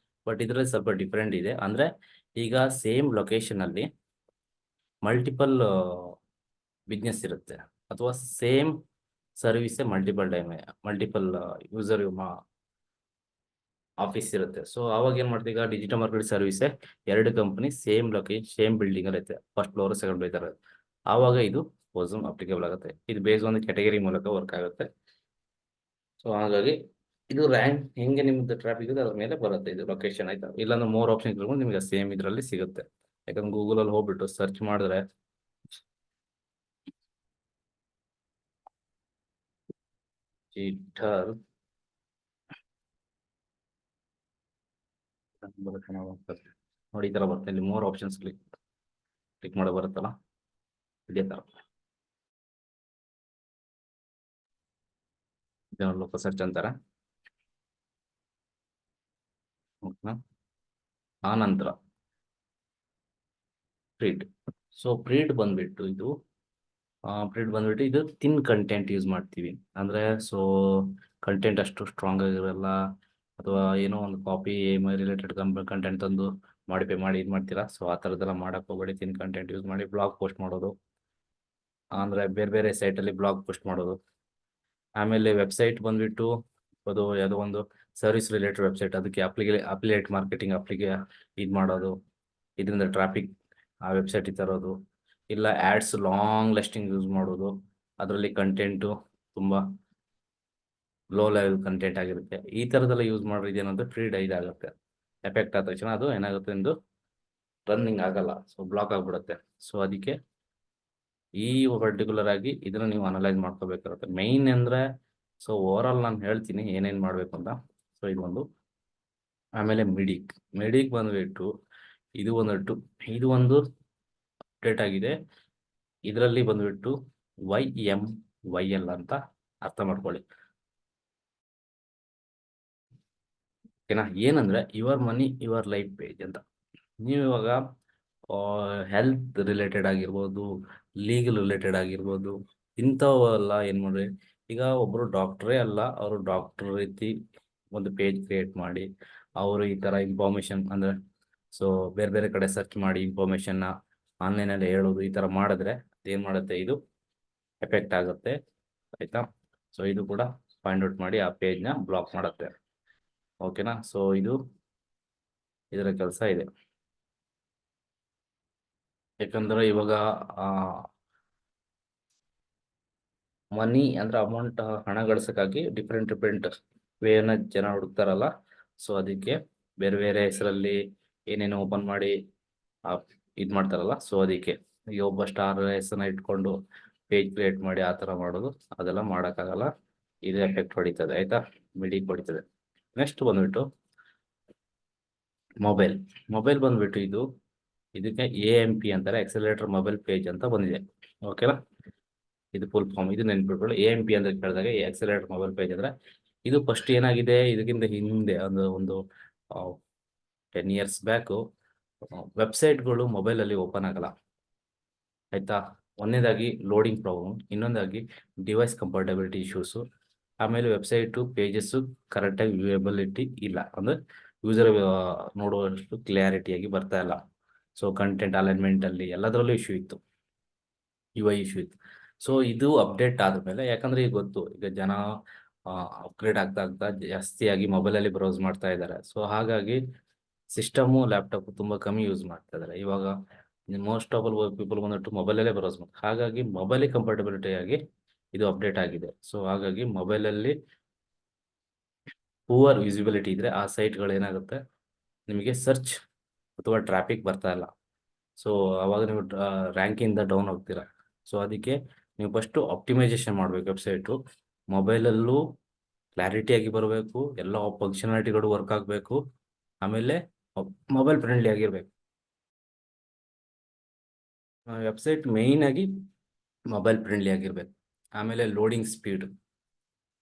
ಬಟ್ ಇದರಲ್ಲಿ ಸ್ವಲ್ಪ ಡಿಫ್ರೆಂಟ್ ಇದೆ. ಅಂದ್ರೆ ಈಗ ಸೇಮ್ ಲೊಕೇಶನ್ ಅಲ್ಲಿ ಮಲ್ಟಿಪಲ್ ಬಿಸ್ನೆಸ್ ಇರುತ್ತೆ, ಅಥವಾ same service multiple user office ಇರುತ್ತೆ. ಸೊ ಅವಾಗ ಏನ್ ಮಾಡ್ತೀವಿ, ಈಗ ಡಿಜಿಟಲ್ ಮಾರ್ಕೆಟಿಂಗ್ ಸರ್ವಿಸ್ ಎರಡು company same location same building ಅಲ್ಲಿ ಐತೆ, ಫಸ್ಟ್ ಫ್ಲೋರ್ ಸೆಕೆಂಡ್ ಫ್ಲೋರ್. ಆವಾಗ ಇದು ಪೋಸಮ್ ಅಪ್ಲಿಕೇಬಲ್ ಆಗುತ್ತೆ. ಇದು ಬೇಸ್ ಒಂದು ಕ್ಯಾಟಗರಿ ಮೂಲಕ ವರ್ಕ್ ಆಗುತ್ತೆ. ಸೊ ಹಾಗಾಗಿ ಇದು ರ್ಯಾಂಕ್ ಹೆಂಗೆ ನಿಮ್ದು ಟ್ರಾಫಿಕ್ ಇದೆ ಅದ್ರ ಮೇಲೆ ಬರುತ್ತೆ ಇದು ಲೊಕೇಶನ್, ಆಯ್ತಾ. ಇಲ್ಲಾಂದ್ರೆ ಮೋರ್ ಆಪ್ಷನ್ ಇಟ್ಕೊಂಡು ನಿಮ್ಗೆ ಸೇಮ್ ಇದರಲ್ಲಿ ಸಿಗುತ್ತೆ. ಯಾಕಂದ್ರೆ ಗೂಗಲ್ ಅಲ್ಲಿ ಹೋಗ್ಬಿಟ್ಟು ಸರ್ಚ್ ಮಾಡಿದ್ರೆ ಡಿಜಿಟಲ್ ನೋಡಿ, ಈ ತರ ಬರುತ್ತೆ. ಇಲ್ಲಿ ಮೋರ್ ಆಪ್ಷನ್ಸ್ ಕ್ಲಿಕ್ ಮಾಡೋ ಬರುತ್ತಲ್ಲ, ಇದೇ ತರ ಲೋಕಲ್ ಸರ್ಚ್ ಅಂತಾರೆ. ಆ ನಂತರ ಪ್ರೀಡ್. ಸೊ ಪ್ರೀಡ್ ಬಂದ್ಬಿಟ್ಟು ಇದು ಥಿನ್ ಕಂಟೆಂಟ್ ಯೂಸ್ ಮಾಡ್ತೀವಿ. ಅಂದ್ರೆ ಸೊ ಕಂಟೆಂಟ್ ಅಷ್ಟು ಸ್ಟ್ರಾಂಗ್ ಆಗಿರಲ್ಲ, ಅಥವಾ ಏನೋ ಒಂದು ಕಾಪಿ ರಿಲೇಟೆಡ್ ಕಂಟೆಂಟ್ ತಂದು ಮಾಡಿಫೈ ಮಾಡಿ ಇದು ಮಾಡ್ತೀರಾ. ಸೊ ಆ ಥರದ್ದೆಲ್ಲ ಮಾಡಕ್ ಹೋಗ್ಬೇಡಿ. ಥಿನ್ ಕಂಟೆಂಟ್ ಯೂಸ್ ಮಾಡಿ ಬ್ಲಾಗ್ ಪೋಸ್ಟ್ ಮಾಡೋದು, ಅಂದ್ರೆ ಬೇರೆ ಬೇರೆ ಸೈಟಲ್ಲಿ ಬ್ಲಾಗ್ ಪೋಸ್ಟ್ ಮಾಡೋದು. ಆಮೇಲೆ ವೆಬ್ಸೈಟ್ ಬಂದ್ಬಿಟ್ಟು ಅದು ಯಾವುದೋ ಒಂದು ಸರ್ವಿಸ್ ರಿಲೇಟೆಡ್ ವೆಬ್ಸೈಟ್, ಅದಕ್ಕೆ ಅಪ್ಲಿಕೇಟ್ ಮಾರ್ಕೆಟಿಂಗ್ ಇದು ಮಾಡೋದು, ಇದರಿಂದ ಟ್ರಾಫಿಕ್ ಆ ವೆಬ್ಸೈಟ್ ತರೋದು. ಇಲ್ಲ ಆಡ್ಸ್ ಲಾಂಗ್ ಲಿಸ್ಟಿಂಗ್ ಯೂಸ್ ಮಾಡೋದು, ಅದರಲ್ಲಿ ಕಂಟೆಂಟು ತುಂಬಾ ಲೋ ಲೆವೆಲ್ ಕಂಟೆಂಟ್ ಆಗಿರುತ್ತೆ. ಈ ಥರದ್ದೆಲ್ಲ ಯೂಸ್ ಮಾಡೋದು ಏನಂದ್ರೆ ಫ್ರೀಡ್ ಇದಾಗುತ್ತೆ. ಎಫೆಕ್ಟ್ ಆದ ತಕ್ಷಣ ಅದು ಏನಾಗುತ್ತೆ ಎಂದು ರನ್ನಿಂಗ್ ಆಗಲ್ಲ, ಸೊ ಬ್ಲಾಕ್ ಆಗಿಬಿಡುತ್ತೆ. ಸೊ ಅದಕ್ಕೆ ಈ ಪರ್ಟಿಕ್ಯುಲರ್ ಆಗಿ ಇದನ್ನ ನೀವು ಅನಲೈಸ್ ಮಾಡ್ಕೋಬೇಕಾಗುತ್ತೆ. ಮೈನ್ ಅಂದ್ರೆ ಸೊ ಓವರ್ ಆಲ್ ನಾನು ಹೇಳ್ತೀನಿ ಏನೇನು ಮಾಡಬೇಕು ಅಂತ. ಸೊ ಇದು ಆಮೇಲೆ ಮಿಡಿಕ್ ಬಂದ್ಬಿಟ್ಟು ಇದು ಒಂದು ಅಪ್ಡೇಟ್ ಆಗಿದೆ. ಇದರಲ್ಲಿ ಬಂದ್ಬಿಟ್ಟು YMYL ಅಂತ ಅರ್ಥ ಮಾಡ್ಕೊಳ್ಳಿ, ಓಕೆನಾ. ಏನಂದ್ರೆ your money your life page ಅಂತ. ನೀವು ಇವಾಗ ಹೆಲ್ತ್ ರಿಲೇಟೆಡ್ ಆಗಿರ್ಬೋದು, ಲೀಗಲ್ ರಿಲೇಟೆಡ್ ಆಗಿರ್ಬೋದು, ಇಂಥವೆಲ್ಲ ಏನು ಮಾಡ್ರಿ, ಈಗ ಒಬ್ಬರು ಡಾಕ್ಟ್ರೇ ಅಲ್ಲ, ಅವರು ಡಾಕ್ಟರ್ ರೀತಿ ಒಂದು ಪೇಜ್ ಕ್ರಿಯೇಟ್ ಮಾಡಿ ಅವರು ಈ ಥರ ಇನ್ಫಾರ್ಮೇಶನ್ ಅಂದರೆ ಸೊ ಬೇರೆ ಬೇರೆ ಕಡೆ ಸರ್ಚ್ ಮಾಡಿ ಇನ್ಫಾರ್ಮೇಶನ್ನ ಆನ್ಲೈನಲ್ಲಿ ಹೇಳೋದು, ಈ ಥರ ಮಾಡಿದ್ರೆ ಏನು ಮಾಡುತ್ತೆ, ಇದು ಎಫೆಕ್ಟ್ ಆಗುತ್ತೆ, ಆಯಿತಾ. ಸೊ ಇದು ಕೂಡ ಫೈಂಡ್ ಔಟ್ ಮಾಡಿ ಆ ಪೇಜ್ನ ಬ್ಲಾಕ್ ಮಾಡುತ್ತೆ, ಓಕೆನಾ. ಸೊ ಇದರ ಕೆಲಸ ಇದೆ. ಯಾಕಂದ್ರೆ ಇವಾಗ ಮನಿ ಅಂದ್ರೆ ಅಮೌಂಟ್, ಹಣ ಗಳಿಸಕ್ಕಾಗಿ ಡಿಫ್ರೆಂಟ್ ವೇನ ಜನ ಹುಡುಕ್ತಾರಲ್ಲ. ಸೊ ಅದಕ್ಕೆ ಬೇರೆ ಬೇರೆ ಹೆಸರಲ್ಲಿ ಏನೇನು ಓಪನ್ ಮಾಡಿ ಇದು ಮಾಡ್ತಾರಲ್ಲ. ಸೊ ಅದಕ್ಕೆ ಈಗ ಒಬ್ಬ ಸ್ಟಾರ್ ಹೆಸರನ್ನ ಇಟ್ಕೊಂಡು ಪೇಜ್ ಕ್ರಿಯೇಟ್ ಮಾಡಿ ಆ ಥರ ಮಾಡೋದು, ಅದೆಲ್ಲ ಮಾಡೋಕ್ಕಾಗಲ್ಲ. ಇದು ಎಫೆಕ್ಟ್ ಹೊಡಿತದೆ, ಆಯ್ತಾ, ಮಿಡಿಗೆ ಹೊಡಿತದೆ. ನೆಕ್ಸ್ಟ್ ಬಂದ್ಬಿಟ್ಟು ಮೊಬೈಲ್ ಬಂದ್ಬಿಟ್ಟು ಇದಕ್ಕೆ AMP ಅಂತಾರೆ, ಎಕ್ಸಲೇಟರ್ ಮೊಬೈಲ್ ಪೇಜ್ ಅಂತ ಬಂದಿದೆ, ಓಕೆನಾ. ಇದು ಫುಲ್ ಫಾರ್ಮ್, ಇದು ನೆನ್ಪಿಟ್ಕೊಳ್ಳಿ. AMP ಅಂತ ಕೇಳಿದಾಗ ಎಕ್ಸಲೇಟರ್ ಮೊಬೈಲ್ ಪೇಜ್ ಅಂದ್ರೆ ಇದು ಫಸ್ಟ್ ಏನಾಗಿದೆ, ಇದಕ್ಕಿಂತ ಹಿಂದೆ ಒಂದು 10 years ಬ್ಯಾಕು ವೆಬ್ಸೈಟ್ಗಳು ಮೊಬೈಲಲ್ಲಿ ಓಪನ್ ಆಗಲ್ಲ, ಆಯ್ತಾ. ಒಂದನೇದಾಗಿ ಲೋಡಿಂಗ್ ಪ್ರಾಬ್ಲಮ್, ಇನ್ನೊಂದಾಗಿ ಡಿವೈಸ್ ಕಂಫರ್ಟಬಿಲಿಟಿ ಇಶ್ಯೂಸು, ಆಮೇಲೆ ವೆಬ್ಸೈಟು ಪೇಜಸ್ಸು ಕರೆಕ್ಟಾಗಿ ವ್ಯೂಯಬಿಲಿಟಿ ಇಲ್ಲ, ಅಂದರೆ ಯೂಸರ್ ನೋಡುವಷ್ಟು ಕ್ಲಿಯಾರಿಟಿಯಾಗಿ ಬರ್ತಾ ಇಲ್ಲ. ಸೊ ಕಂಟೆಂಟ್ ಅಲೈನ್ಮೆಂಟ್ ಅಲ್ಲಿ ಎಲ್ಲದರಲ್ಲೂ ಇಶ್ಯೂ ಇತ್ತು, UI ಇಶ್ಯೂ ಇತ್ತು. ಸೊ ಇದು ಅಪ್ಡೇಟ್ ಆದಮೇಲೆ, ಯಾಕಂದ್ರೆ ಈಗ ಗೊತ್ತು, ಈಗ ಜನ ಅಪ್ಗ್ರೇಡ್ ಆಗ್ತಾ ಆಗ್ತಾ ಜಾಸ್ತಿಯಾಗಿ ಮೊಬೈಲಲ್ಲಿ ಬ್ರೌಸ್ ಮಾಡ್ತಾ ಇದ್ದಾರೆ. ಸೊ ಹಾಗಾಗಿ ಸಿಸ್ಟಮು ಲ್ಯಾಪ್ಟಾಪ್ ತುಂಬ ಕಮ್ಮಿ ಯೂಸ್ ಮಾಡ್ತಾ ಇದ್ದಾರೆ. ಇವಾಗ ಮೋಸ್ಟ್ ಆಫ್ ಆಲ್ ಪೀಪಲ್ ಬಂದ್ಬಿಟ್ಟು ಮೊಬೈಲಲ್ಲೇ ಬ್ರೌಸ್ ಮಾಡ್ತಾರೆ. ಹಾಗಾಗಿ ಮೊಬೈಲಿಗೆ ಕಂಫರ್ಟಬಿಲಿಟಿ ಆಗಿ ಇದು ಅಪ್ಡೇಟ್ ಆಗಿದೆ. ಸೊ ಹಾಗಾಗಿ ಮೊಬೈಲಲ್ಲಿ ಪೂವರ್ ವಿಸಿಬಿಲಿಟಿ ಇದ್ರೆ ಆ ಸೈಟ್ಗಳು ಏನಾಗುತ್ತೆ, ನಿಮಗೆ ಸರ್ಚ್ ಅಥವಾ ಟ್ರಾಫಿಕ್ ಬರ್ತಾ ಇಲ್ಲ. ಸೊ ಅವಾಗ ನೀವು ರ್ಯಾಂಕಿಂದ ಡೌನ್ ಹೋಗ್ತೀರಾ. ಸೊ ಅದಕ್ಕೆ ನೀವು ಫಸ್ಟು ಆಪ್ಟಿಮೈಸೇಷನ್ ಮಾಡಬೇಕು ವೆಬ್ಸೈಟು. ಮೊಬೈಲಲ್ಲೂ ಕ್ಲಾರಿಟಿಯಾಗಿ ಬರಬೇಕು, ಎಲ್ಲ ಫಂಕ್ಷನಾಲಿಟಿಗಳು ವರ್ಕ್ ಆಗಬೇಕು, ಆಮೇಲೆ ಮೊಬೈಲ್ ಫ್ರೆಂಡ್ಲಿ ಆಗಿರಬೇಕು. ವೆಬ್ಸೈಟ್ ಮೇಯ್ನ್ ಆಗಿ ಮೊಬೈಲ್ ಫ್ರೆಂಡ್ಲಿ ಆಗಿರಬೇಕು. ಆಮೇಲೆ ಲೋಡಿಂಗ್ ಸ್ಪೀಡ್,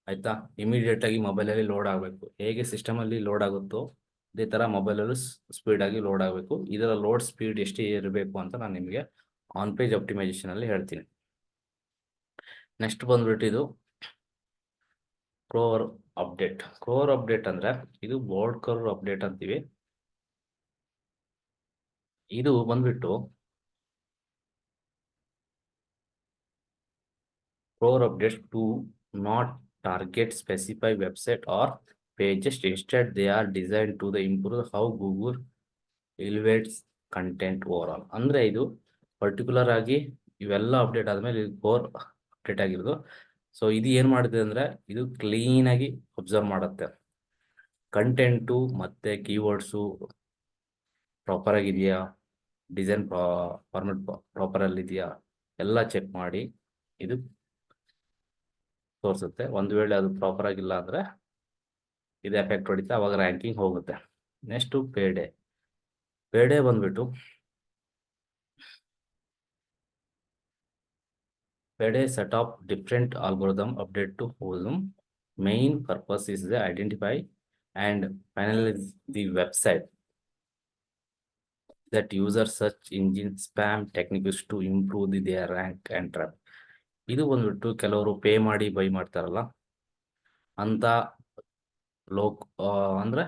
ಆಯಿತಾ, ಇಮಿಡಿಯೇಟಾಗಿ ಮೊಬೈಲಲ್ಲಿ ಲೋಡ್ ಆಗಬೇಕು. ಹೇಗೆ ಸಿಸ್ಟಮಲ್ಲಿ ಲೋಡ್ ಆಗುತ್ತೋ ಅದೇ ಥರ ಮೊಬೈಲಲ್ಲೂ ಸ್ಪೀಡಾಗಿ ಲೋಡ್ ಆಗಬೇಕು. ಇದರ ಲೋಡ್ ಸ್ಪೀಡ್ ಎಷ್ಟು ಇರಬೇಕು ಅಂತ ನಾನು ನಿಮಗೆ ಆನ್ ಪೇಜ್ ಆಪ್ಟಿಮೈಸೇಷನಲ್ಲಿ ಹೇಳ್ತೀನಿ. ನೆಕ್ಸ್ಟ್ ಬಂದ್ಬಿಟ್ಟು ಇದು ಕ್ರೋರ್ ಅಪ್ಡೇಟ್. ಕ್ರೋರ್ ಅಪ್ಡೇಟ್ ಅಂದರೆ ಇದು ಬೋರ್ಡ್ ಕರ್ವ್ ಅಪ್ಡೇಟ್ ಅಂತೀವಿ. ಇದು ಬಂದ್ಬಿಟ್ಟು Core updates do not target specified website or pages. Instead, they are designed to improve how Google elevates content overall. ಅಂದ್ರೆ ಇದು ಪರ್ಟಿಕ್ಯುಲರ್ ಆಗಿ ಇವೆಲ್ಲ ಅಪ್ಡೇಟ್ ಆದಮೇಲೆ ಇದು ಕೋರ್ ಅಪ್ಡೇಟ್ ಆಗಿರೋದು. ಸೊ ಇದು ಏನು ಮಾಡುತ್ತೆ ಅಂದರೆ, ಇದು ಕ್ಲೀನಾಗಿ ಅಬ್ಸರ್ವ್ ಮಾಡುತ್ತೆ. ಕಂಟೆಂಟು ಮತ್ತು ಕೀವರ್ಡ್ಸು ಪ್ರಾಪರ್ ಆಗಿದೆಯಾ, ಡಿಸೈನ್ ಫಾರ್ಮೆಟ್ ಪ್ರಾಪರಲ್ಲಿದೆಯಾ ಎಲ್ಲ ಚೆಕ್ ಮಾಡಿ ಇದು ತೋರಿಸುತ್ತೆ. ಒಂದು ವೇಳೆ ಅದು ಪ್ರಾಪರ್ ಆಗಿಲ್ಲ ಅಂದರೆ ಇದು ಎಫೆಕ್ಟ್ ಹೊಡಿತಾ, ಅವಾಗ ರ್ಯಾಂಕಿಂಗ್ ಹೋಗುತ್ತೆ. ನೆಕ್ಸ್ಟು ಪೇಡೆ ಬಂದ್ಬಿಟ್ಟು ಪೇಡೆ set of different algorithm update to home. Main purpose is the identify and finalize the website that user search engine spam techniques to improve their rank and traffic. ಇದು ಬಂದ್ಬಿಟ್ಟು ಕೆಲವರು ಪೇ ಮಾಡಿ ಬೈ ಮಾಡ್ತಾರಲ್ಲ ಅಂತ ಅಂದ್ರೆ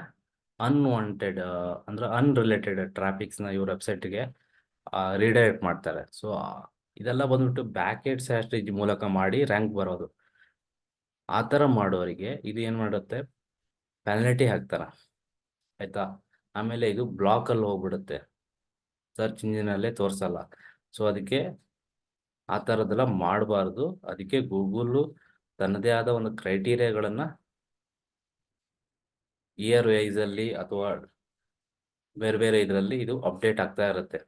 ಅನ್ವಾಂಟೆಡ್ ಅಂದ್ರೆ ಅನ್ರಿಲೇಟೆಡ್ ಟ್ರಾಫಿಕ್ಸ್ನ ಇವ್ರ ವೆಬ್ಸೈಟ್ಗೆ ರೀಡೈರೆಕ್ಟ್ ಮಾಡ್ತಾರೆ. ಸೊ ಇದೆಲ್ಲ ಬಂದ್ಬಿಟ್ಟು ಬ್ಯಾಕೆಟ್ ಸ್ಟ್ರಾಟಜಿ ಮೂಲಕ ಮಾಡಿ ರ್ಯಾಂಕ್ ಬರೋದು. ಆ ಥರ ಮಾಡೋರಿಗೆ ಇದು ಏನು ಮಾಡುತ್ತೆ, ಪೆನಾಲ್ಟಿ ಹಾಕ್ತಾರೆ, ಆಯಿತಾ. ಆಮೇಲೆ ಇದು ಬ್ಲಾಕಲ್ಲಿ ಹೋಗ್ಬಿಡುತ್ತೆ, ಸರ್ಚ್ ಇಂಜಿನಲ್ಲೇ ತೋರಿಸಲ್ಲ. ಸೊ ಅದಕ್ಕೆ ಆ ಥರದ್ದೆಲ್ಲ ಮಾಡಬಾರ್ದು. ಅದಕ್ಕೆ ಗೂಗಲ್ಲು ತನ್ನದೇ ಆದ ಒಂದು ಕ್ರೈಟೀರಿಯಾಗಳನ್ನು ಇಯರ್ ವೈಸಲ್ಲಿ ಅಥವಾ ಬೇರೆ ಬೇರೆ ಇದರಲ್ಲಿ ಇದು ಅಪ್ಡೇಟ್ ಆಗ್ತಾ ಇರುತ್ತೆ,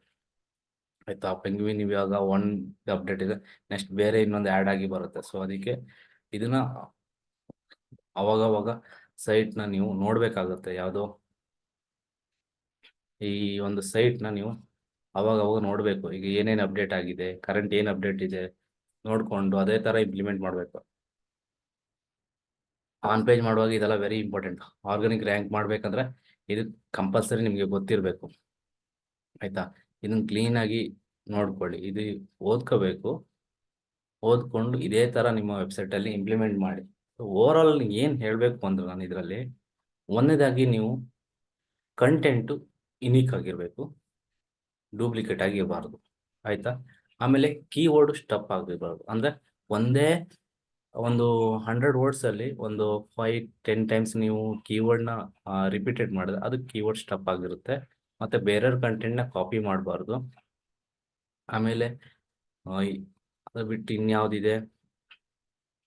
ಆಯಿತಾ. ಪೆಂಗ್ವಿನ್ ಇವಾಗ ಒಂದು ಅಪ್ಡೇಟ್ ಇದೆ, ನೆಕ್ಸ್ಟ್ ಬೇರೆ ಇನ್ನೊಂದು ಆ್ಯಡ್ ಆಗಿ ಬರುತ್ತೆ. ಸೊ ಅದಕ್ಕೆ ಇದನ್ನ ಅವಾಗವಾಗ ಸೈಟ್ನ ನೀವು ನೋಡಬೇಕಾಗುತ್ತೆ. ಯಾವುದೋ ಈ ಒಂದು ಸೈಟ್ನ ನೀವು ಅವಾಗವಾಗ ನೋಡಬೇಕು. ಈಗ ಏನೇನು ಅಪ್ಡೇಟ್ ಆಗಿದೆ, ಕರೆಂಟ್ ಏನು ಅಪ್ಡೇಟ್ ಇದೆ ನೋಡಿಕೊಂಡು ಅದೇ ಥರ ಇಂಪ್ಲಿಮೆಂಟ್ ಮಾಡಬೇಕು. ಆನ್ ಪೇಜ್ ಮಾಡುವಾಗ ಇದೆಲ್ಲ ವೆರಿ ಇಂಪಾರ್ಟೆಂಟ್. ಆರ್ಗಾನಿಕ್ ರ್ಯಾಂಕ್ ಮಾಡಬೇಕಂದ್ರೆ ಇದು ಕಂಪಲ್ಸರಿ ನಿಮಗೆ ಗೊತ್ತಿರಬೇಕು, ಆಯಿತಾ. ಇದನ್ನು ಕ್ಲೀನಾಗಿ ನೋಡ್ಕೊಳ್ಳಿ, ಇದು ಓದ್ಕೋಬೇಕು. ಓದ್ಕೊಂಡು ಇದೇ ಥರ ನಿಮ್ಮ ವೆಬ್ಸೈಟಲ್ಲಿ ಇಂಪ್ಲಿಮೆಂಟ್ ಮಾಡಿ. ಓವರ್ ಆಲ್ ಏನು ಹೇಳಬೇಕು ಅಂದ್ರೆ ನಾನು ಇದರಲ್ಲಿ ಒಂದನೇದಾಗಿ ನೀವು ಕಂಟೆಂಟು ಯುನೀಕ್ ಆಗಿರಬೇಕು, ಡೂಪ್ಲಿಕೇಟ್ ಆಗಿರಬಾರ್ದು, ಆಯಿತಾ. ಆಮೇಲೆ ಕೀವರ್ಡ್ ಸ್ಟಪ್ ಆಗಿರಬಾರ್ದು. ಅಂದರೆ ಒಂದೇ ಒಂದು 100 ವರ್ಡ್ಸಲ್ಲಿ ಒಂದು 5-10 ಟೈಮ್ಸ್ ನೀವು ಕೀವರ್ಡ್ನ ರಿಪೀಟೆಡ್ ಮಾಡಿದ್ರೆ ಅದು ಕೀವರ್ಡ್ ಸ್ಟಪ್ ಆಗಿರುತ್ತೆ. ಮತ್ತು ಬೇರೆಯವ್ರ ಕಂಟೆಂಟ್ನ ಕಾಪಿ ಮಾಡಬಾರ್ದು. ಆಮೇಲೆ ಅದು ಬಿಟ್ಟು ಇನ್ಯಾವುದಿದೆ,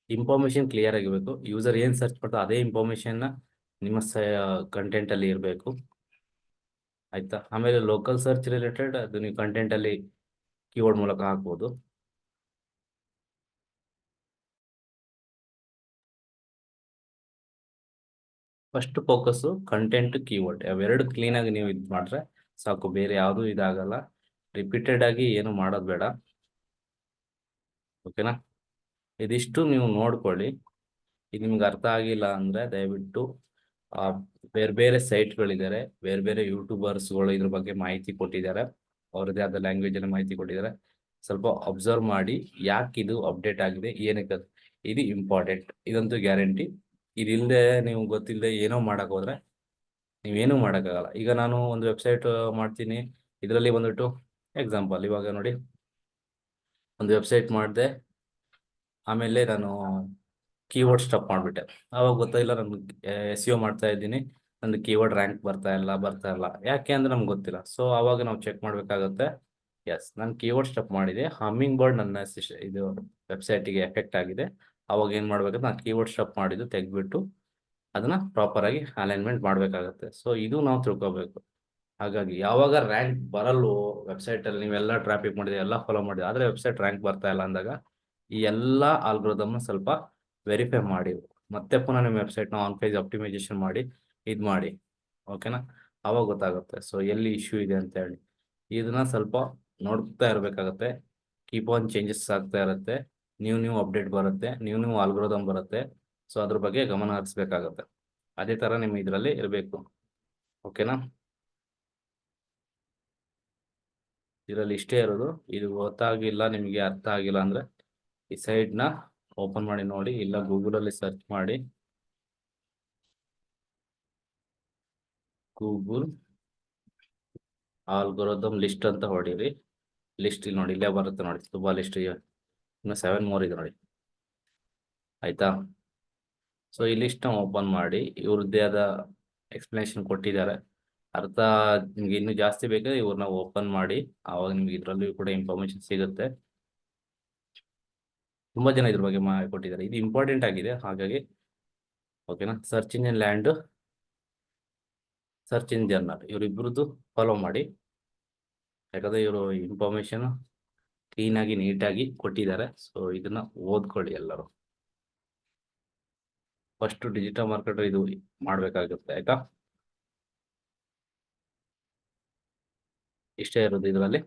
ಇನ್ಫಾರ್ಮೇಷನ್ ಕ್ಲಿಯರ್ ಆಗಿರಬೇಕು. ಯೂಸರ್ ಏನು ಸರ್ಚ್ ಮಾಡ್ತಾರೆ ಅದೇ ಇನ್ಫಾರ್ಮೇಷನ್ನ ನಿಮ್ಮ ಕಂಟೆಂಟಲ್ಲಿ ಇರಬೇಕು, ಆಯಿತಾ. ಆಮೇಲೆ ಲೋಕಲ್ ಸರ್ಚ್ ರಿಲೇಟೆಡ್ ಅದು ನೀವು ಕಂಟೆಂಟಲ್ಲಿ ಕೀವರ್ಡ್ ಮೂಲಕ ಹಾಕ್ಬೋದು. ಫಸ್ಟ್ ಫೋಕಸ್ಸು ಕಂಟೆಂಟ್ ಕೀವರ್ಡ್ ಅವೆರಡು ಕ್ಲೀನಾಗಿ ನೀವು ಇದು ಮಾಡಿದ್ರೆ ಸಾಕು, ಬೇರೆ ಯಾವುದೂ ಇದಾಗಲ್ಲ. ರಿಪೀಟೆಡ್ ಆಗಿ ಏನು ಮಾಡೋದು ಬೇಡ, ಓಕೆನಾ. ಇದಿಷ್ಟು ನೀವು ನೋಡ್ಕೊಳ್ಳಿ. ಇದು ನಿಮ್ಗೆ ಅರ್ಥ ಆಗಿಲ್ಲ ಅಂದರೆ ದಯವಿಟ್ಟು ಬೇರೆ ಬೇರೆ ಸೈಟ್ಗಳಿದ್ದಾರೆ, ಬೇರೆ ಬೇರೆ ಯೂಟ್ಯೂಬರ್ಸ್ಗಳು ಇದ್ರ ಬಗ್ಗೆ ಮಾಹಿತಿ ಕೊಟ್ಟಿದ್ದಾರೆ, ಅವ್ರದ್ದೇ ಆದ ಲ್ಯಾಂಗ್ವೇಜಲ್ಲಿ ಮಾಹಿತಿ ಕೊಟ್ಟಿದ್ದಾರೆ. ಸ್ವಲ್ಪ ಅಬ್ಸರ್ವ್ ಮಾಡಿ ಯಾಕೆ ಇದು ಅಪ್ಡೇಟ್ ಆಗಿದೆ, ಏನಕ್ಕೆ ಇದು ಇಂಪಾರ್ಟೆಂಟ್, ಇದಂತೂ ಗ್ಯಾರಂಟಿ. ಇದಿಲ್ಲದೆ ನೀವು ಗೊತ್ತಿಲ್ಲದೆ ಏನೋ ಮಾಡೋಕೆ ಹೋದರೆ ನೀವೇನೂ ಮಾಡೋಕ್ಕಾಗಲ್ಲ. ಈಗ ನಾನು ಒಂದು ವೆಬ್ಸೈಟ್ ಮಾಡ್ತೀನಿ, ಇದರಲ್ಲಿ ಬಂದ್ಬಿಟ್ಟು ಎಕ್ಸಾಂಪಲ್ ಇವಾಗ ನೋಡಿ, ಒಂದು ವೆಬ್ಸೈಟ್ ಮಾಡಿದೆ, ಆಮೇಲೆ ನಾನು ಕೀವರ್ಡ್ ಸ್ಟಪ್ ಮಾಡಿಬಿಟ್ಟೆ. ಆವಾಗ ಗೊತ್ತಾಯಿಲ್ಲ, ನಾನು ಎಸ್ ಯು ಮಾಡ್ತಾ ಇದ್ದೀನಿ, ನಂದು ಕೀವರ್ಡ್ ರ್ಯಾಂಕ್ ಬರ್ತಾ ಇಲ್ಲ. ಯಾಕೆ ಅಂದ್ರೆ ನಮ್ಗೆ ಗೊತ್ತಿಲ್ಲ. ಸೊ ಆವಾಗ ನಾವು ಚೆಕ್ ಮಾಡಬೇಕಾಗುತ್ತೆ. ಎಸ್, ನಾನು ಕೀವರ್ಡ್ ಸ್ಟಪ್ ಮಾಡಿದೆ, ಹಮ್ಮಿಂಗ್ ಬರ್ಡ್ ನನ್ನ ಇದು ವೆಬ್ಸೈಟಿಗೆ ಎಫೆಕ್ಟ್ ಆಗಿದೆ. ಅವಾಗ ಏನು ಮಾಡ್ಬೇಕಂದ್ರೆ ನಾನು ಕೀವರ್ಡ್ ಸ್ಟಪ್ ಮಾಡಿದ್ದು ತೆಗೆದ್ಬಿಟ್ಟು ಅದನ್ನ ಪ್ರಾಪರಾಗಿ ಅಲೈನ್ಮೆಂಟ್ ಮಾಡಬೇಕಾಗತ್ತೆ. ಸೊ ಇದು ನಾವು ತಿಳ್ಕೊಬೇಕು. ಹಾಗಾಗಿ ಯಾವಾಗ ರ್ಯಾಂಕ್ ಬರಲ್ವೋ ವೆಬ್ಸೈಟಲ್ಲಿ, ನೀವೆಲ್ಲ ಟ್ರಾಫಿಕ್ ಮಾಡಿದೆ, ಎಲ್ಲ ಫಾಲೋ ಮಾಡಿದೆ, ಆದರೆ ವೆಬ್ಸೈಟ್ ರ್ಯಾಂಕ್ ಬರ್ತಾ ಇಲ್ಲ ಅಂದಾಗ ಈ ಎಲ್ಲ ಆಲ್ಗೊರಿದಮ್ನ ಸ್ವಲ್ಪ ವೆರಿಫೈ ಮಾಡಿ, ಮತ್ತೆ ಪುನಃ ನಿಮ್ಮ ವೆಬ್ಸೈಟ್ನ ಆನ್ ಪೇಜ್ ಆಪ್ಟಿಮೈಸೇಷನ್ ಮಾಡಿ ಇದು ಮಾಡಿ, ಓಕೆನಾ? ಅವಾಗ ಗೊತ್ತಾಗುತ್ತೆ ಸೊ ಎಲ್ಲಿ ಇಶ್ಯೂ ಇದೆ ಅಂತ ಹೇಳಿ. ಇದನ್ನ ಸ್ವಲ್ಪ ನೋಡ್ತಾ ಇರಬೇಕಾಗತ್ತೆ. ಕೀಪ್ ಆನ್ ಚೇಂಜಸ್ ಆಗ್ತಾ ಇರುತ್ತೆ, ನ್ಯೂ ಅಪ್ಡೇಟ್ ಬರುತ್ತೆ, ನ್ಯೂ ಆಲ್ಗೊರಿದಮ್ ಬರುತ್ತೆ. ಸೊ ಅದ್ರ ಬಗ್ಗೆ ಗಮನ ಹರಿಸ್ಬೇಕಾಗತ್ತೆ. ಅದೇ ಥರ ನಿಮ್ಮ ಇದರಲ್ಲಿ ಇರಬೇಕು, ಓಕೆನಾ? ಇದರಲ್ಲಿ ಇಷ್ಟೇ ಇರೋದು. ಇದು ಗೊತ್ತಾಗಿಲ್ಲ ನಿಮಗೆ, ಅರ್ಥ ಆಗಿಲ್ಲ ಅಂದರೆ ಈ ಸೈಟ್ನ ಓಪನ್ ಮಾಡಿ ನೋಡಿ, ಇಲ್ಲ ಗೂಗಲಲ್ಲಿ ಸರ್ಚ್ ಮಾಡಿ, ಗೂಗಲ್ ಆಲ್ಗೊರಿದಮ್ ಲಿಸ್ಟ್ ಅಂತ ಹೊಡೀರಿ. ಲಿಸ್ಟ್ ಇಲ್ಲಿ ನೋಡಿ, ಇಲ್ಲೇ ಬರುತ್ತೆ ನೋಡಿ, ತುಂಬ ಲಿಸ್ಟ್ ಇನ್ನು 7 ಮೋರ್ ಇದೆ ನೋಡಿ, ಆಯಿತಾ? ಸೊ ಈ ಲಿಸ್ಟ್ನ ಓಪನ್ ಮಾಡಿ, ಇವ್ರದ್ದೇ ಆದ ಎಕ್ಸ್ಪ್ಲನೇಷನ್ ಕೊಟ್ಟಿದ್ದಾರೆ. ಅರ್ಥ ನಿಮ್ಗೆ ಇನ್ನೂ ಜಾಸ್ತಿ ಬೇಕಾದ್ರೆ ಇವ್ರನ್ನ ಓಪನ್ ಮಾಡಿ, ಆವಾಗ ನಿಮ್ಗೆ ಇದರಲ್ಲೂ ಕೂಡ ಇನ್ಫಾರ್ಮೇಶನ್ ಸಿಗುತ್ತೆ. ತುಂಬ ಜನ ಇದ್ರ ಬಗ್ಗೆ ಕೊಟ್ಟಿದ್ದಾರೆ, ಇದು ಇಂಪಾರ್ಟೆಂಟ್ ಆಗಿದೆ, ಹಾಗಾಗಿ ಓಕೆನಾ? ಸರ್ಚ್ ಇಂಜಿನ್ ಲ್ಯಾಂಡ್, ಸರ್ಚ್ ಇನ್ ಜರ್ನಲ್, ಇವರಿಬ್ಬರದ್ದು ಫಾಲೋ ಮಾಡಿ. ಯಾಕಂದರೆ ಇವರು ಇನ್ಫಾರ್ಮೇಷನ್ ಕ್ಲೀನಾಗಿ ನೀಟಾಗಿ ಕೊಟ್ಟಿದ್ದಾರೆ. ಸೊ ಇದನ್ನ ಓದ್ಕೊಳ್ಳಿ ಎಲ್ಲರೂ. ಫಸ್ಟ್ ಡಿಜಿಟಲ್ ಮಾರ್ಕೆಟರ್ ಇದು ಮಾಡಬೇಕಾಗುತ್ತೆ, ಆಯಿತಾ? ಇಷ್ಟೇ ಇರೋದು ಇದರಲ್ಲಿ.